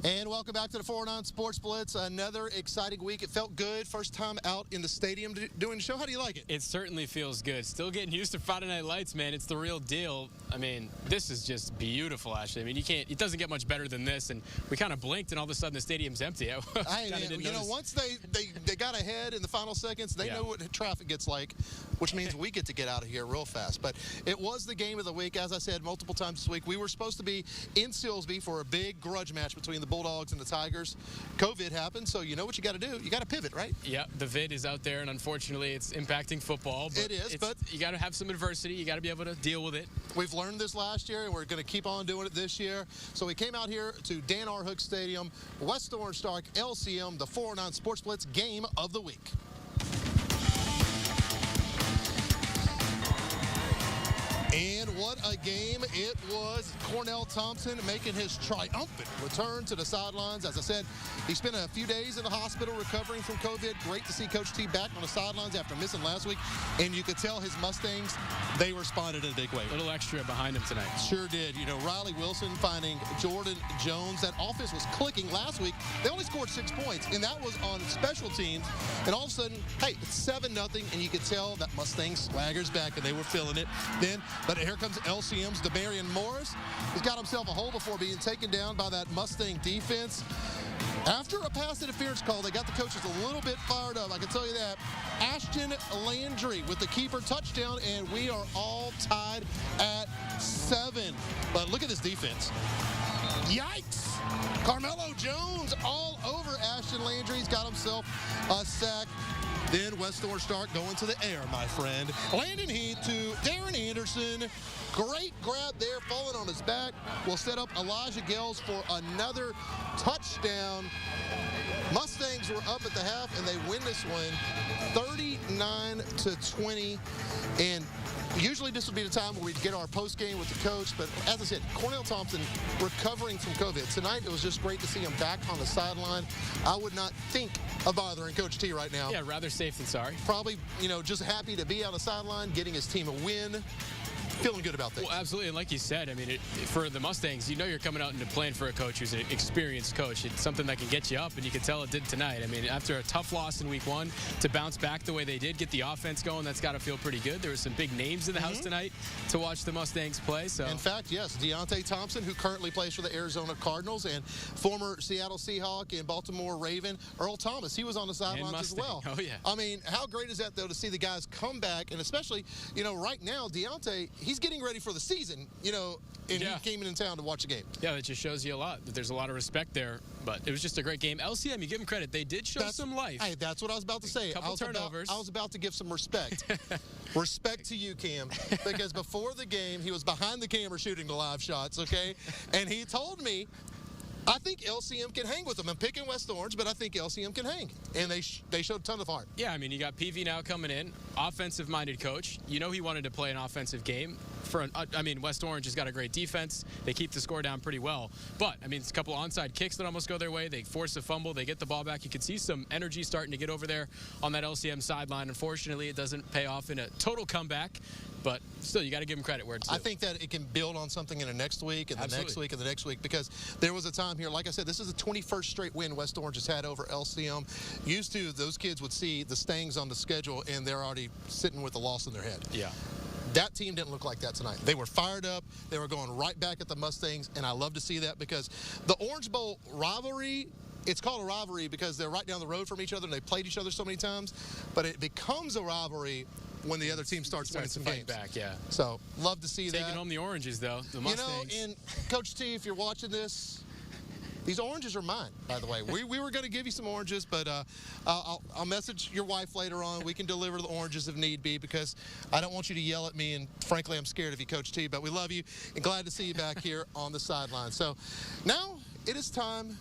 And welcome back to the 409 Sports Blitz. Another exciting week. It felt good. First time out in the stadium doing the show. How do you like it? It certainly feels good. Still getting used to Friday Night Lights, man. It's the real deal. I mean, this is just beautiful, actually. I mean, it doesn't get much better than this. And we kind of blinked, and all of a sudden the stadium's empty. Once they got ahead in the final seconds, they know what traffic gets like, which means we get to get out of here real fast. But it was the game of the week. As I said multiple times this week, we were supposed to be in Silsbee for a big grudge match between the Bulldogs and the Tigers. COVID happened, so you know what you got to do. You got to pivot, right? Yeah, the vid is out there, and unfortunately, it's impacting football. But it is, but you got to have some adversity. You got to be able to deal with it. We've learned this last year, and we're going to keep on doing it this year. So we came out here to Dan R. Hook Stadium, West Orange Stark, LCM, the 409 Sports Blitz game of the week. And what a game it was. Cornell Thompson making his triumphant return to the sidelines. As I said, he spent a few days in the hospital recovering from COVID. Great to see Coach T back on the sidelines after missing last week. And you could tell his Mustangs, they responded in a big way. A little extra behind him tonight. Sure did. You know, Riley Wilson finding Jordan Jones. That offense was clicking last week. They only scored 6 points, and that was on special teams. And all of a sudden, hey, it's 7-0, and you could tell that Mustang swagger's back, and they were feeling it then. But here comes LCM's Demarion Morris. He's got himself a hole before being taken down by that Mustang defense. After a pass interference call, they got the coaches a little bit fired up, I can tell you that. Ashton Landry with the keeper touchdown, and we are all tied at 7. But look at this defense. Yikes! Carmelo Jones all over Ashton Landry. He's got himself a sack. Then West Orange Stark going to the air, my friend. Landon Heath to Darren Anderson. Great grab there, falling on his back. Will set up Elijah Gales for another touchdown. Mustangs were up at the half, and they win this one 39-20. And usually this would be the time where we'd get our post-game with the coach, but as I said, Cornell Thompson recovering from COVID. Tonight, it was just great to see him back on the sideline. I would not think of bothering Coach T right now. Yeah, rather safe than sorry. Probably, just happy to be on the sideline, getting his team a win. Feeling good about things. Well, absolutely, and like you said, I mean, for the Mustangs, you're coming out into playing for a coach who's an experienced coach. It's something that can get you up, and you can tell it did tonight. I mean, after a tough loss in week 1, to bounce back the way they did, get the offense going, that's got to feel pretty good. There were some big names in the house tonight to watch the Mustangs play. So, in fact, yes, Deontay Thompson, who currently plays for the Arizona Cardinals, and former Seattle Seahawk and Baltimore Raven, Earl Thomas, he was on the sidelines as well. Oh, yeah. I mean, how great is that, though, to see the guys come back, and especially, right now, Deontay, he's getting ready for the season, and he came in town to watch the game. Yeah, that just shows you a lot. That there's a lot of respect there, but it was just a great game. LCM, you give them credit. They did show some life. Hey, that's what I was about to say. Couple turnovers. I was about to give some respect. Respect to you, Cam, because before the game, he was behind the camera shooting the live shots, okay? And he told me, I think LCM can hang with them. I'm picking West Orange, but I think LCM can hang. And they showed a ton of heart. Yeah, I mean, you got PV now coming in, offensive-minded coach. He wanted to play an offensive game. West Orange has got a great defense. They keep the score down pretty well. But, it's a couple onside kicks that almost go their way. They force a fumble. They get the ball back. You can see some energy starting to get over there on that LCM sideline. Unfortunately, it doesn't pay off in a total comeback. But still, you got to give them credit where it's due. I think that it can build on something in the next week and the next week and the next week, because there was a time here, like I said, this is the 21st straight win West Orange has had over LCM. Used to, those kids would see the Stangs on the schedule, and they're already sitting with a loss in their head. Yeah. That team didn't look like that tonight. They were fired up. They were going right back at the Mustangs, and I love to see that, because the Orange Bowl rivalry, it's called a rivalry because they're right down the road from each other and they played each other so many times, but it becomes a rivalry when the other team starts winning some games. Back, yeah. So, love to see that. Taking home the oranges, though, the Mustangs. And Coach T, if you're watching this, these oranges are mine, by the way. We were going to give you some oranges, but I'll message your wife later on. We can deliver the oranges if need be, because I don't want you to yell at me, and frankly, I'm scared of you, Coach T, but we love you and glad to see you back here on the sideline. So now it is time